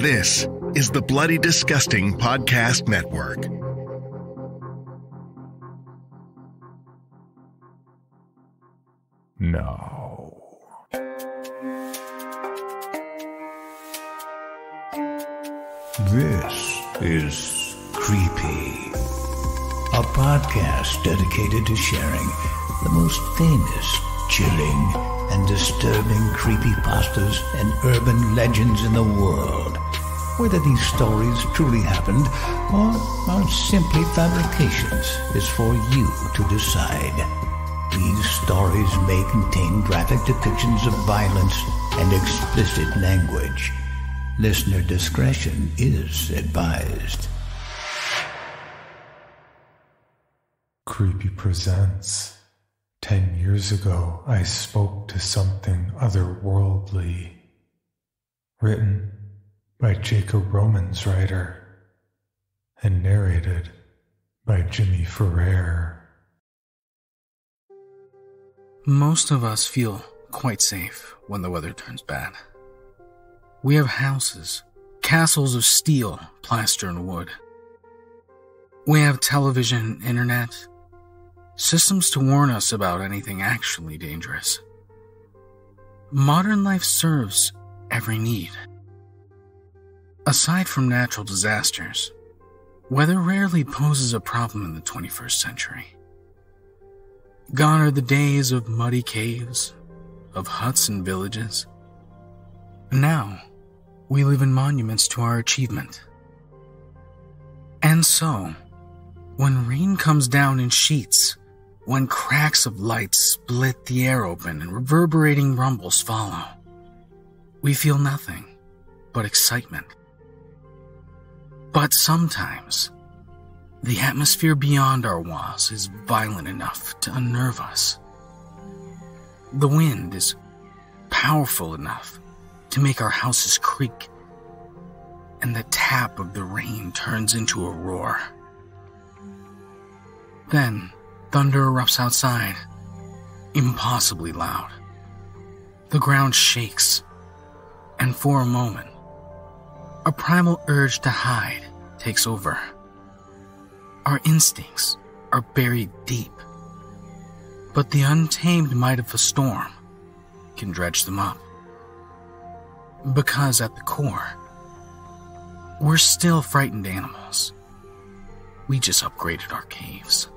This is the Bloody Disgusting Podcast Network. No. This is Creepy, a podcast dedicated to sharing the most famous, chilling, and disturbing creepypastas and urban legends in the world. Whether these stories truly happened or are simply fabrications is for you to decide. These stories may contain graphic depictions of violence and explicit language. Listener discretion is advised. Creepy presents. 10 years ago, I spoke to something otherworldly. Written by Jacob Romans Writer and narrated by Jimmy Ferrer. Most of us feel quite safe when the weather turns bad. We have houses, castles of steel, plaster, and wood. We have television, internet, systems to warn us about anything actually dangerous. Modern life serves every need. Aside from natural disasters, weather rarely poses a problem in the 21st century. Gone are the days of muddy caves, of huts and villages. Now, we live in monuments to our achievement. And so, when rain comes down in sheets, when cracks of light split the air open and reverberating rumbles follow, we feel nothing but excitement. But sometimes, the atmosphere beyond our walls is violent enough to unnerve us. The wind is powerful enough to make our houses creak, and the tap of the rain turns into a roar. Then, thunder erupts outside, impossibly loud. The ground shakes, and for a moment, a primal urge to hide takes over. Our instincts are buried deep, but the untamed might of a storm can dredge them up. Because at the core, we're still frightened animals. We just upgraded our caves.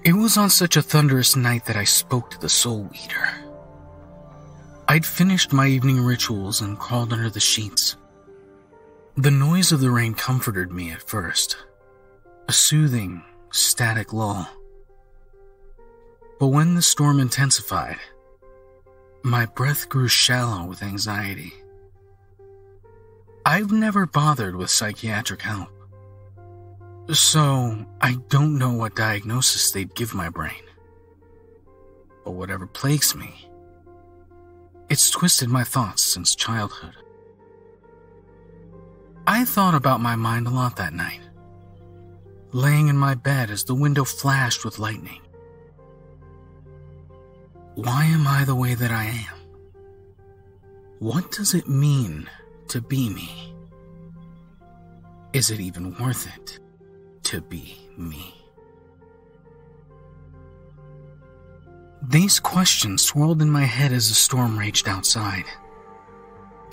It was on such a thunderous night that I spoke to the Soul Eater. I'd finished my evening rituals and crawled under the sheets. The noise of the rain comforted me at first, a soothing, static lull. But when the storm intensified, my breath grew shallow with anxiety. I've never bothered with psychiatric help, so I don't know what diagnosis they'd give my brain. But whatever plagues me, it's twisted my thoughts since childhood. I thought about my mind a lot that night, laying in my bed as the window flashed with lightning. Why am I the way that I am? What does it mean to be me? Is it even worth it to be me? These questions swirled in my head as the storm raged outside.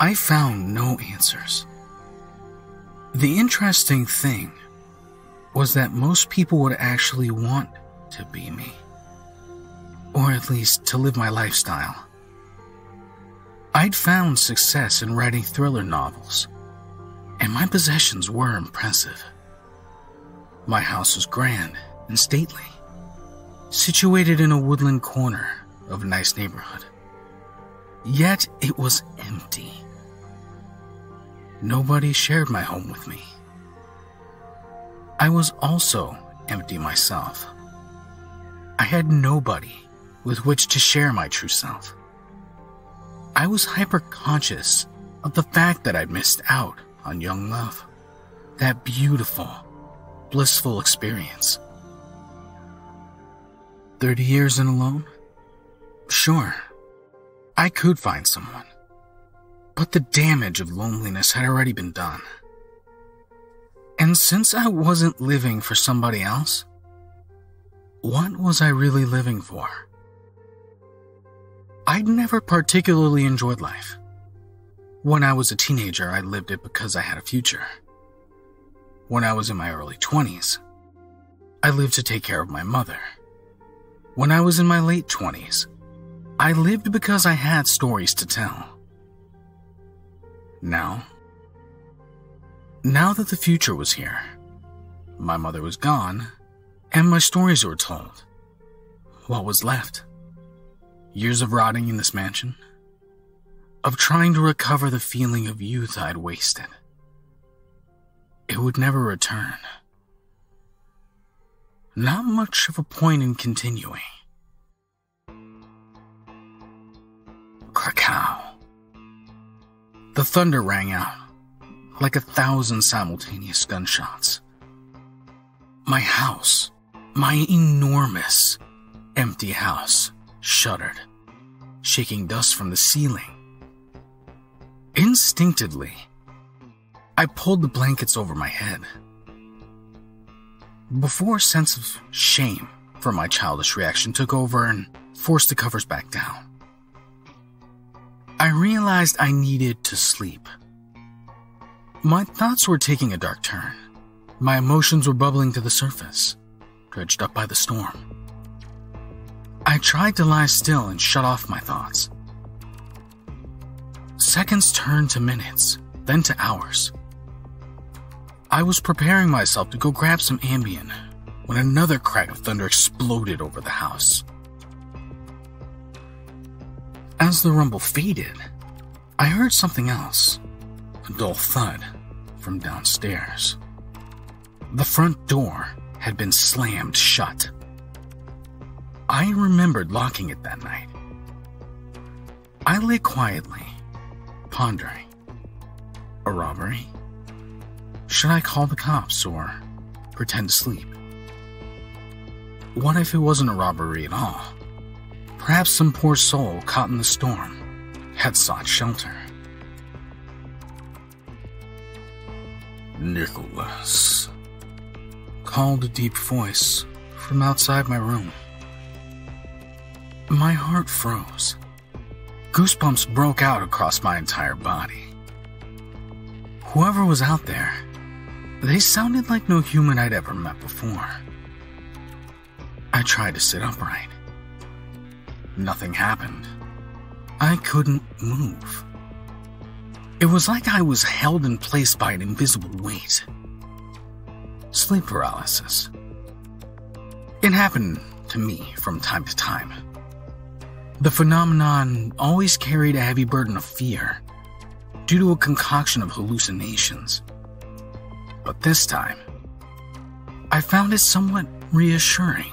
I found no answers. The interesting thing was that most people would actually want to be me, or at least to live my lifestyle. I'd found success in writing thriller novels, and my possessions were impressive. My house was grand and stately, situated in a woodland corner of a nice neighborhood. Yet it was empty. Nobody shared my home with me. I was also empty myself. I had nobody with which to share my true self. I was hyper-conscious of the fact that I'd missed out on young love, that beautiful, blissful experience. 30 years and alone? Sure, I could find someone. But the damage of loneliness had already been done. And since I wasn't living for somebody else, what was I really living for? I'd never particularly enjoyed life. When I was a teenager, I lived it because I had a future. When I was in my early 20s, I lived to take care of my mother. When I was in my late 20s, I lived because I had stories to tell. Now that the future was here, my mother was gone, and my stories were told, what was left? Years of rotting in this mansion? Of trying to recover the feeling of youth I'd wasted. It would never return. Not much of a point in continuing. Krakow. The thunder rang out, like 1,000 simultaneous gunshots. My house, my enormous, empty house, shuddered, shaking dust from the ceiling. Instinctively, I pulled the blankets over my head. Before a sense of shame for my childish reaction took over and forced the covers back down, I realized I needed to sleep. My thoughts were taking a dark turn. My emotions were bubbling to the surface, dredged up by the storm. I tried to lie still and shut off my thoughts. Seconds turned to minutes, then to hours. I was preparing myself to go grab some Ambien when another crack of thunder exploded over the house. As the rumble faded, I heard something else, a dull thud from downstairs. The front door had been slammed shut. I remembered locking it that night. I lay quietly, pondering. A robbery? Should I call the cops or pretend to sleep? What if it wasn't a robbery at all? Perhaps some poor soul caught in the storm had sought shelter. Nicholas, called a deep voice from outside my room. My heart froze. Goosebumps broke out across my entire body. Whoever was out there, they sounded like no human I'd ever met before. I tried to sit upright. Nothing happened. I couldn't move. It was like I was held in place by an invisible weight. Sleep paralysis. It happened to me from time to time. The phenomenon always carried a heavy burden of fear due to a concoction of hallucinations. But this time, I found it somewhat reassuring.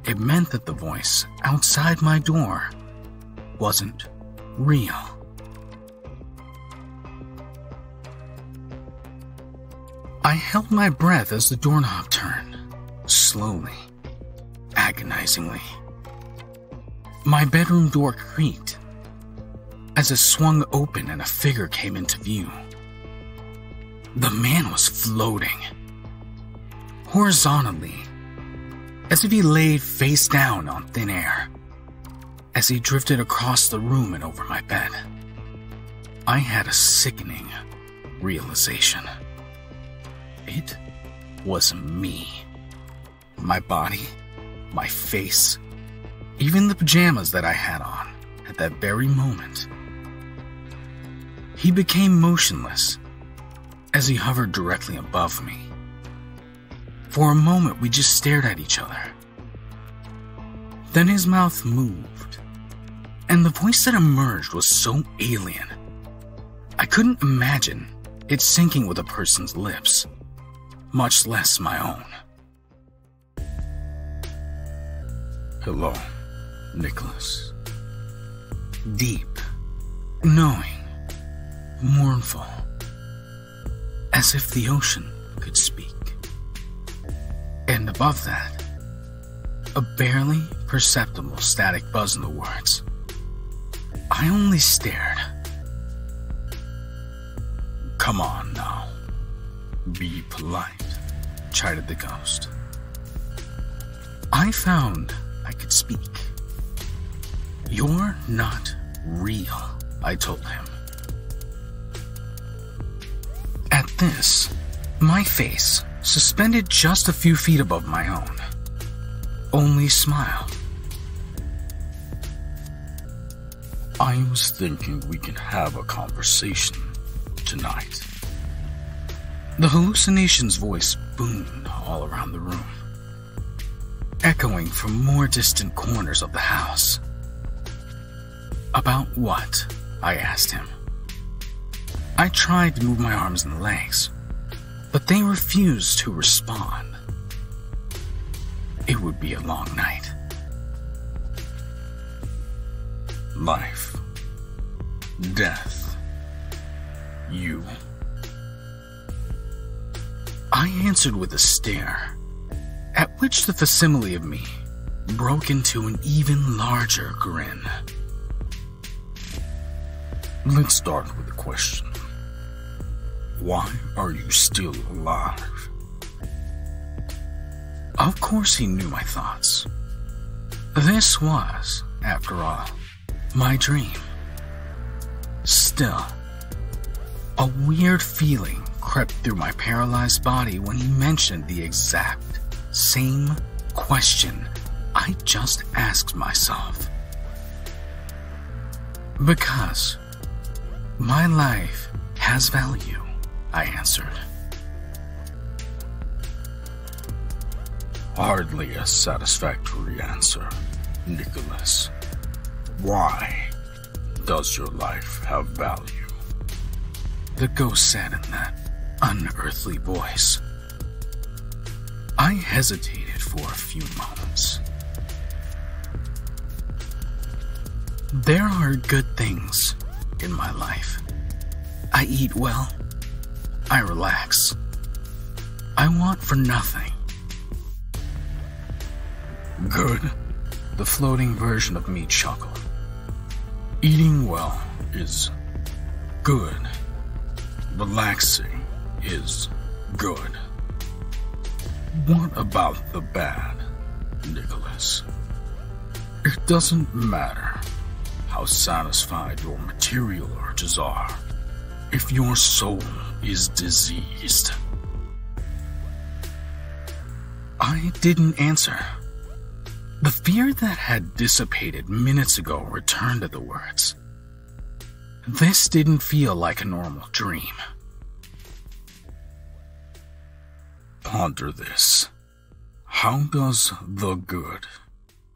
It meant that the voice outside my door wasn't real. I held my breath as the doorknob turned, slowly, agonizingly. My bedroom door creaked as it swung open and a figure came into view. The man was floating, horizontally, as if he laid face down on thin air, as he drifted across the room and over my bed. I had a sickening realization. It was me. My body, my face, even the pajamas that I had on at that very moment. He became motionless as he hovered directly above me. For a moment, we just stared at each other. Then his mouth moved, and the voice that emerged was so alien. I couldn't imagine it syncing with a person's lips, much less my own. Hello, Nicholas. Deep, knowing, mournful, as if the ocean could speak. And above that, a barely perceptible static buzz in the words. I only stared, Come on now. Be polite, chided the ghost. I found I could speak. You're not real, I told him. At this, my face, suspended just a few feet above my own, only smiled. I was thinking we can have a conversation tonight. The hallucination's voice boomed all around the room, echoing from more distant corners of the house. About what? I asked him. I tried to move my arms and legs, but they refused to respond. It would be a long night. Life, death, you. I answered with a stare, at which the facsimile of me broke into an even larger grin. Let's start with a question. Why are you still alive? Of course he knew my thoughts. This was, after all, my dream. Still, a weird feeling crept through my paralyzed body when he mentioned the exact same question I just asked myself. Because my life has value, I answered. Hardly a satisfactory answer, Nicholas. Why does your life have value? The ghost said in that unearthly voice. I hesitated for a few moments. There are good things in my life. I eat well. I relax. I want for nothing. Good. The floating version of me chuckled. Eating well is good. Relaxing is good. What about the bad, Nicholas? It doesn't matter how satisfied your material urges are if your soul is diseased. I didn't answer. The fear that had dissipated minutes ago returned to the words. This didn't feel like a normal dream. Ponder this. How does the good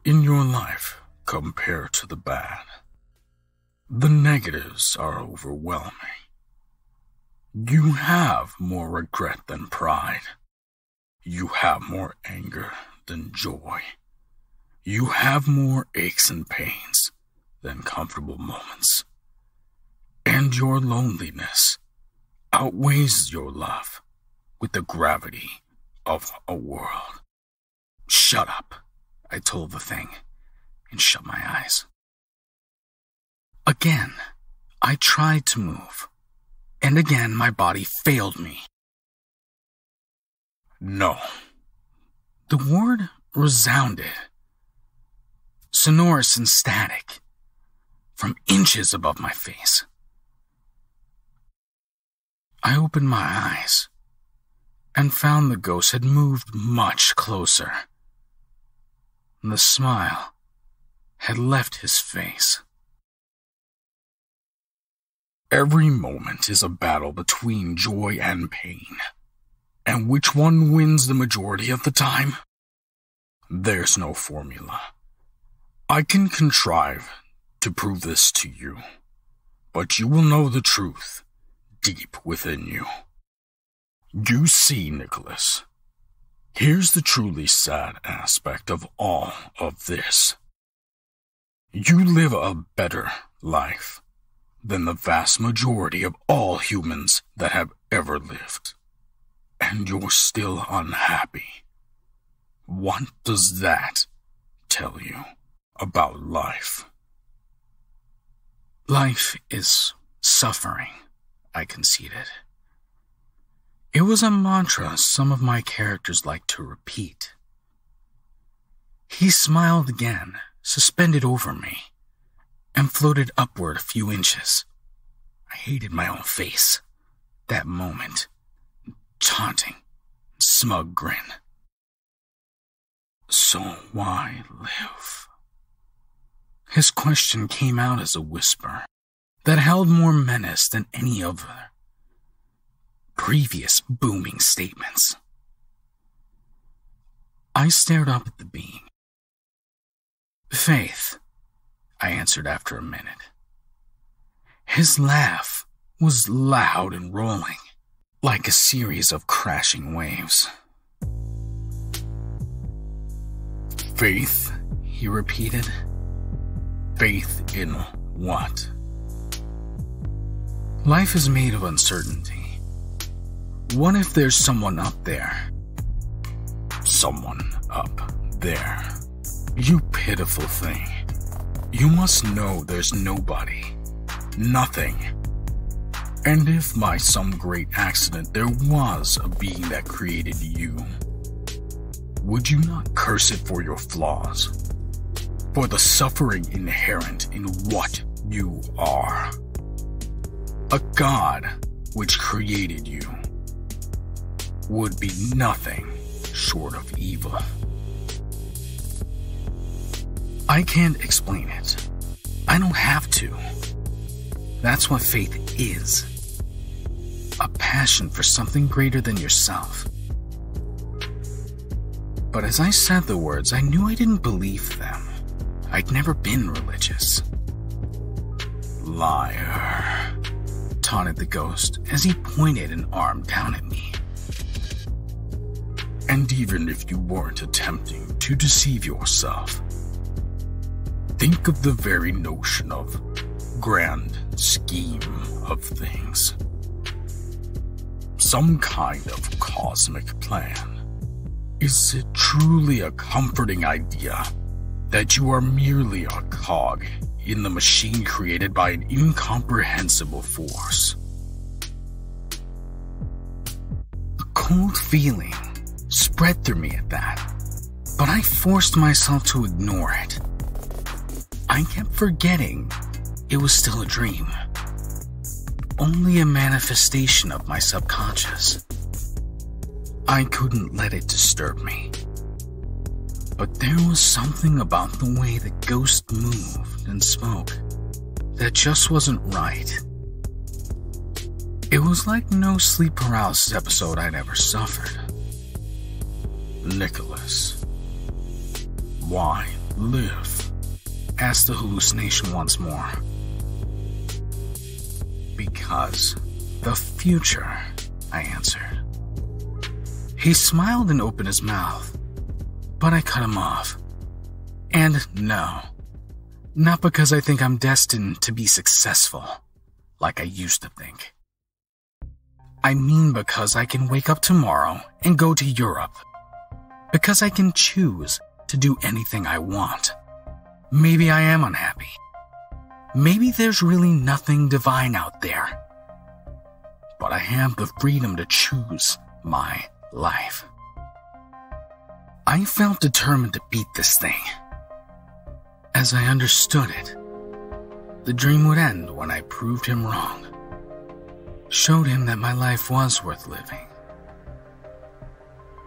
in your life compare to the bad? The negatives are overwhelming. You have more regret than pride. You have more anger than joy. You have more aches and pains than comfortable moments. And your loneliness outweighs your love with the gravity of a world. Shut up, I told the thing, and shut my eyes. Again, I tried to move, and again my body failed me. No. The word resounded, sonorous and static, from inches above my face. I opened my eyes and found the ghost had moved much closer. The smile had left his face. Every moment is a battle between joy and pain. And which one wins the majority of the time? There's no formula. I can contrive to prove this to you, but you will know the truth deep within you. You see, Nicholas, here's the truly sad aspect of all of this. You live a better life than the vast majority of all humans that have ever lived. And you're still unhappy. What does that tell you about life? Life is suffering, I conceded, It was a mantra some of my characters liked to repeat. He smiled again, suspended over me, and floated upward a few inches. I hated my own face. That moment. Taunting, smug grin. So why live? His question came out as a whisper that held more menace than any other previous booming statements. I stared up at the being. Faith, I answered after a minute. His laugh was loud and rolling, like a series of crashing waves. Faith, he repeated. Faith in what? Life is made of uncertainty. What if there's someone up there? Someone up there. You pitiful thing. You must know there's nobody. Nothing. And if by some great accident there was a being that created you, would you not curse it for your flaws? For the suffering inherent in what you are? A God which created you would be nothing short of evil. I can't explain it. I don't have to. That's what faith is. A passion for something greater than yourself. But as I said the words, I knew I didn't believe them. I'd never been religious. Liar, taunted the ghost as he pointed an arm down at me. And even if you weren't attempting to deceive yourself, think of the very notion of grand scheme of things. Some kind of cosmic plan. Is it truly a comforting idea that you are merely a cog in the machine created by an incomprehensible force? A cold feeling spread through me at that, but I forced myself to ignore it. I kept forgetting it was still a dream, only a manifestation of my subconscious. I couldn't let it disturb me. But there was something about the way the ghost moved and spoke that just wasn't right. It was like no sleep paralysis episode I'd ever suffered. Nicholas, why live? Asked the hallucination once more. Because the future, I answered. He smiled and opened his mouth, but I cut him off. And no, not because I think I'm destined to be successful, like I used to think. I mean because I can wake up tomorrow and go to Europe. Because I can choose to do anything I want. Maybe I am unhappy. Maybe there's really nothing divine out there. But I have the freedom to choose my life. I felt determined to beat this thing. As I understood it, the dream would end when I proved him wrong. Showed him that my life was worth living.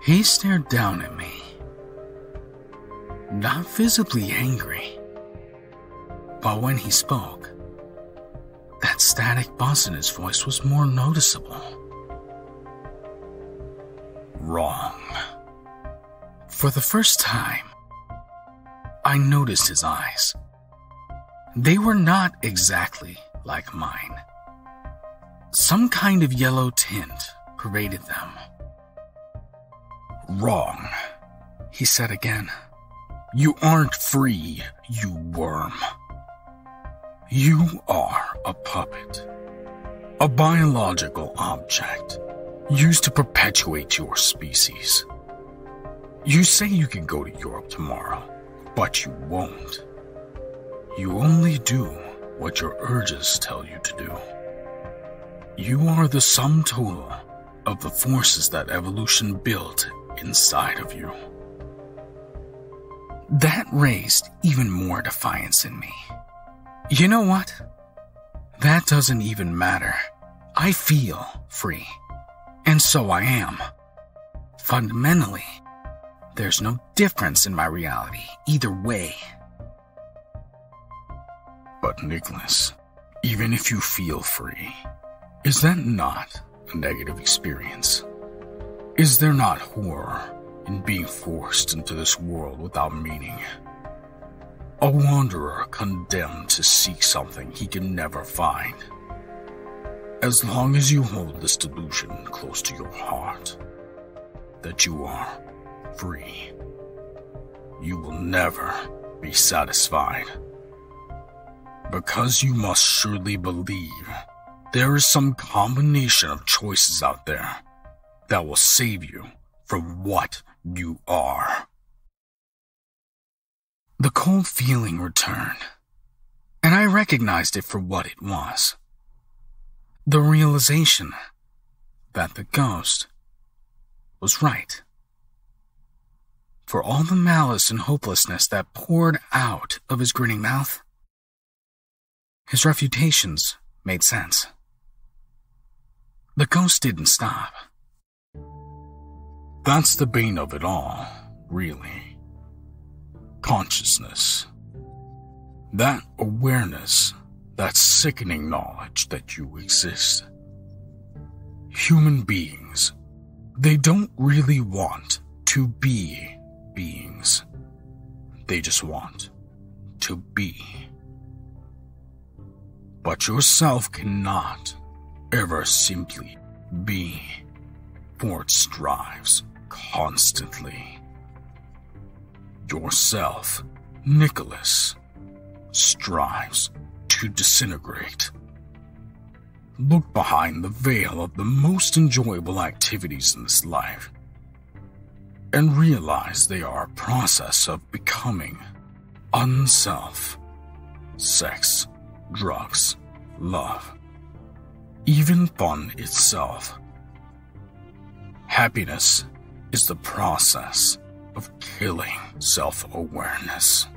He stared down at me. Not visibly angry. But when he spoke, that static buzz in his voice was more noticeable. Wrong. For the first time, I noticed his eyes. They were not exactly like mine. Some kind of yellow tint pervaded them. Wrong, he said again. You aren't free, you worm. You are a puppet. A biological object used to perpetuate your species. You say you can go to Europe tomorrow, but you won't. You only do what your urges tell you to do. You are the sum total of the forces that evolution built inside of you. That raised even more defiance in me. You know what? That doesn't even matter. I feel free. And so I am. Fundamentally, there's no difference in my reality either way. But Nicholas, even if you feel free, is that not a negative experience? Is there not horror in being forced into this world without meaning? A wanderer condemned to seek something he can never find. As long as you hold this delusion close to your heart, that you are free, you will never be satisfied. Because you must surely believe there is some combination of choices out there that will save you from what you are. The cold feeling returned, and I recognized it for what it was. The realization that the ghost was right. For all the malice and hopelessness that poured out of his grinning mouth, his refutations made sense. The ghost didn't stop. That's the bane of it all, really. Consciousness. That awareness, that sickening knowledge that you exist. Human beings, they don't really want to be beings. They just want to be. But yourself cannot ever simply be, for it strives constantly. Yourself, Nicholas, strives to disintegrate. Look behind the veil of the most enjoyable activities in this life and realize they are a process of becoming unself. Sex, drugs, love, even fun itself. Happiness is the process of killing self-awareness.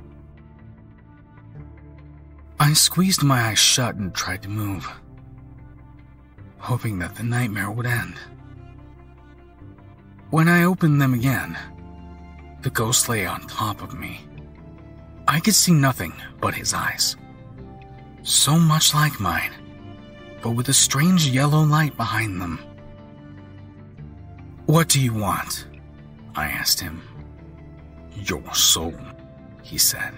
I squeezed my eyes shut and tried to move, hoping that the nightmare would end. When I opened them again, the ghost lay on top of me. I could see nothing but his eyes. So much like mine, but with a strange yellow light behind them. "What do you want?" I asked him. "Your soul," he said.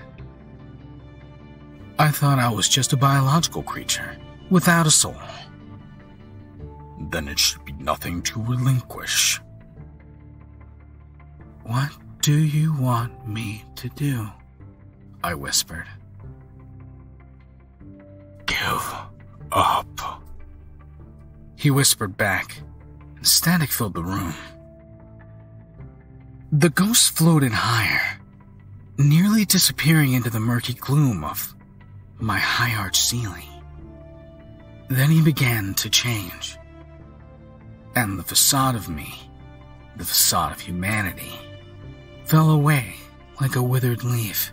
I thought I was just a biological creature, without a soul. "Then it should be nothing to relinquish." "What do you want me to do?" I whispered. "Give up," he whispered back, and static filled the room. The ghost floated higher, nearly disappearing into the murky gloom of my high-arched ceiling. Then he began to change, and the facade of me, the facade of humanity, fell away like a withered leaf,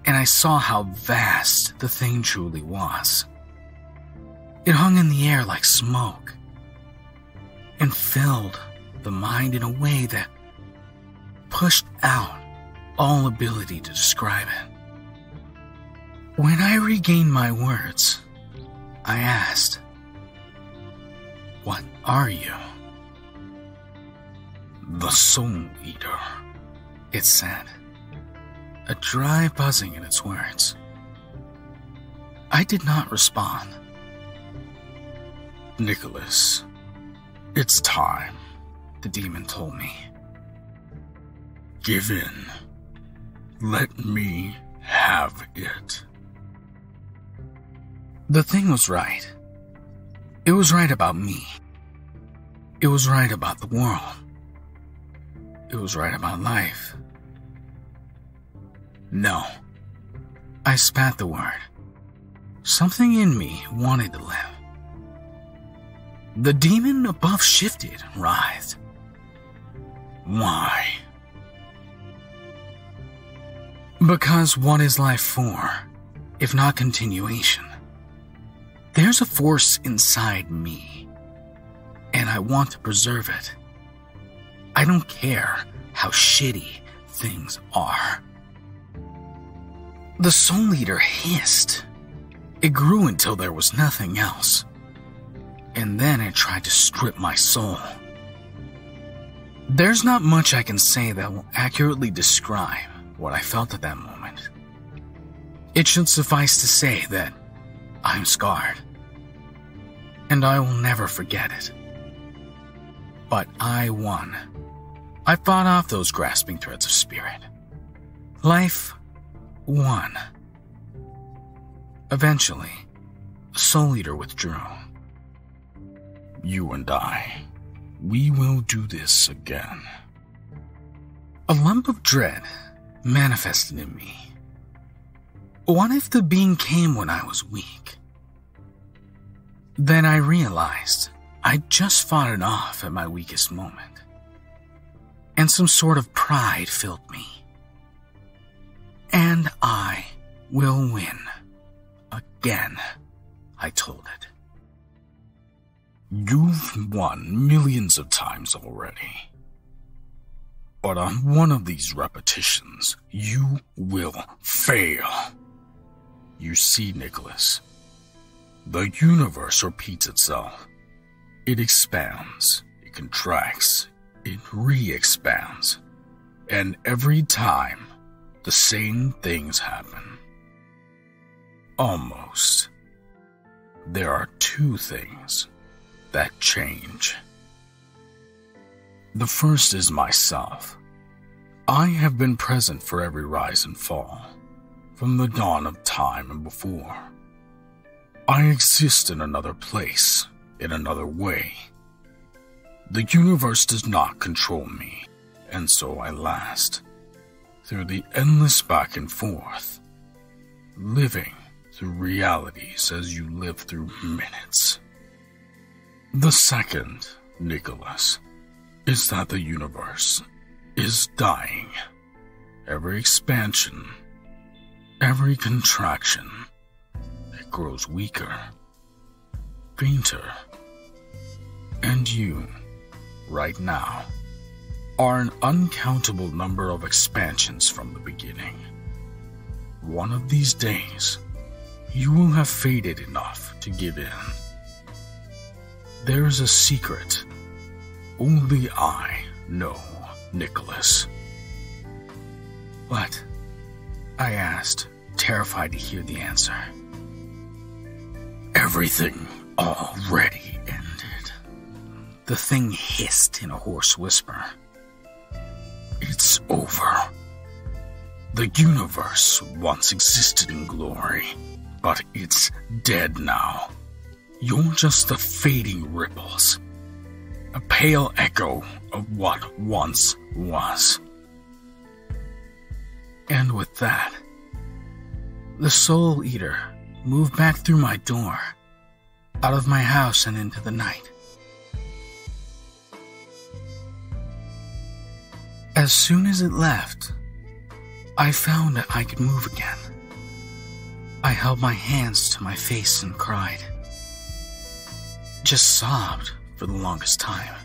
and I saw how vast the thing truly was. It hung in the air like smoke, and filled the mind in a way that pushed out all ability to describe it. When I regained my words, I asked, "What are you?" "The Soul Eater," it said, a dry buzzing in its words. I did not respond. "Nicholas, it's time," the demon told me. "Give in. Let me have it." The thing was right. It was right about me. It was right about the world. It was right about life. No. I spat the word. Something in me wanted to live. The demon above shifted and writhed. Why? Because what is life for, if not continuation? There's a force inside me, and I want to preserve it. I don't care how shitty things are. The Soul Eater hissed. It grew until there was nothing else, and then it tried to strip my soul. There's not much I can say that will accurately describe what I felt at that moment. It should suffice to say that I'm scarred, and I will never forget it. But I won. I fought off those grasping threads of spirit. Life won. Eventually, the Soul Eater withdrew. You and I, we will do this again. A lump of dread manifested in me. What if the being came when I was weak? Then I realized I'd just fought it off at my weakest moment, and some sort of pride filled me. And I will win. Again, I told it. You've won millions of times already. But on one of these repetitions, you will fail. You see, Nicholas, the universe repeats itself. It expands, it contracts, it re-expands. And every time, the same things happen. Almost. There are two things that change. The first is myself. I have been present for every rise and fall, from the dawn of time and before. I exist in another place, in another way. The universe does not control me, and so I last, through the endless back and forth, living through realities as you live through minutes. The second, Nicholas, is that the universe is dying. Every expansion, every contraction, it grows weaker, fainter. And you, right now, are an uncountable number of expansions from the beginning. One of these days, you will have faded enough to give in. There is a secret only I know, Nicholas. What? I asked, terrified to hear the answer. Everything already ended. The thing hissed in a hoarse whisper. It's over. The universe once existed in glory, but it's dead now. You're just the fading ripples, a pale echo of what once was. And with that, the Soul Eater moved back through my door, out of my house and into the night. As soon as it left, I found that I could move again. I held my hands to my face and cried. Just sobbed for the longest time.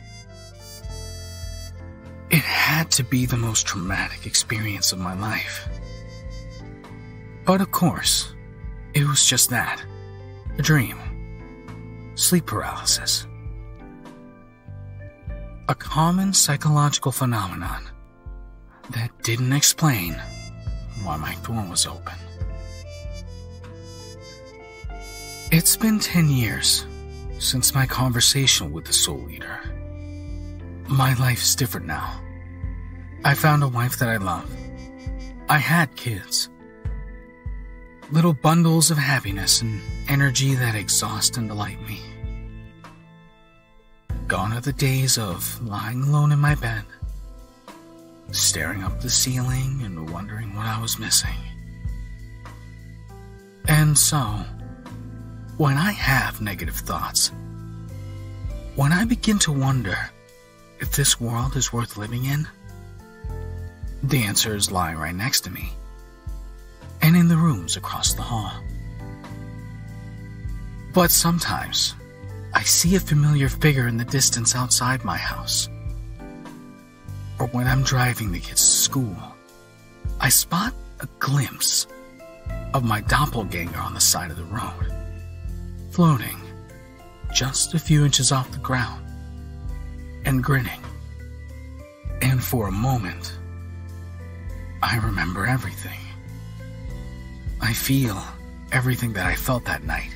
It had to be the most traumatic experience of my life. But of course, it was just that. A dream. Sleep paralysis. A common psychological phenomenon that didn't explain why my door was open. It's been 10 years since my conversation with the Soul Eater. My life's different now. I found a wife that I love. I had kids. Little bundles of happiness and energy that exhaust and delight me. Gone are the days of lying alone in my bed, staring up the ceiling and wondering what I was missing. And so, when I have negative thoughts, when I begin to wonder if this world is worth living in, the answers lie right next to me and in the rooms across the hall. But sometimes I see a familiar figure in the distance outside my house. Or when I'm driving the kids to school, I spot a glimpse of my doppelganger on the side of the road, floating just a few inches off the ground and grinning. And for a moment, I remember everything. I feel everything that I felt that night.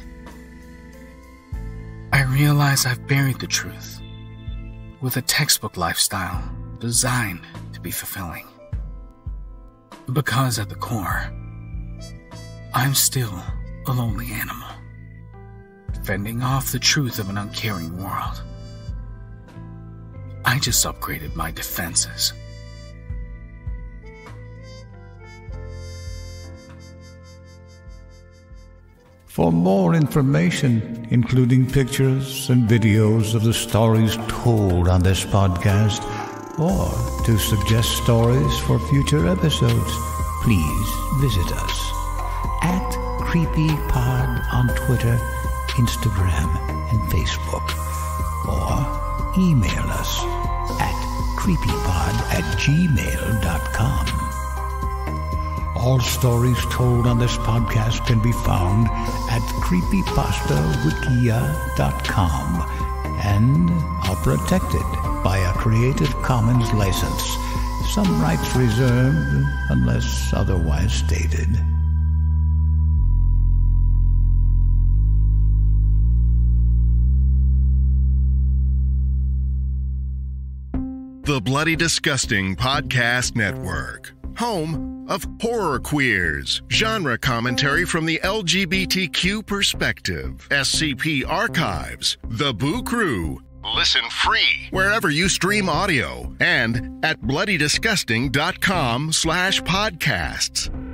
I realize I've buried the truth with a textbook lifestyle designed to be fulfilling. Because at the core, I'm still a lonely animal, fending off the truth of an uncaring world. I just upgraded my defenses. For more information, including pictures and videos of the stories told on this podcast, or to suggest stories for future episodes, please visit us at CreepyPod on Twitter, Instagram, and Facebook, or email us at creepypod@gmail.com. All stories told on this podcast can be found at creepypastawikia.com and are protected by a Creative Commons license. Some rights reserved unless otherwise stated. The Bloody Disgusting Podcast Network, home of Horror Queers, genre commentary from the LGBTQ perspective, SCP Archives, The Boo Crew. Listen free wherever you stream audio and at bloodydisgusting.com/podcasts.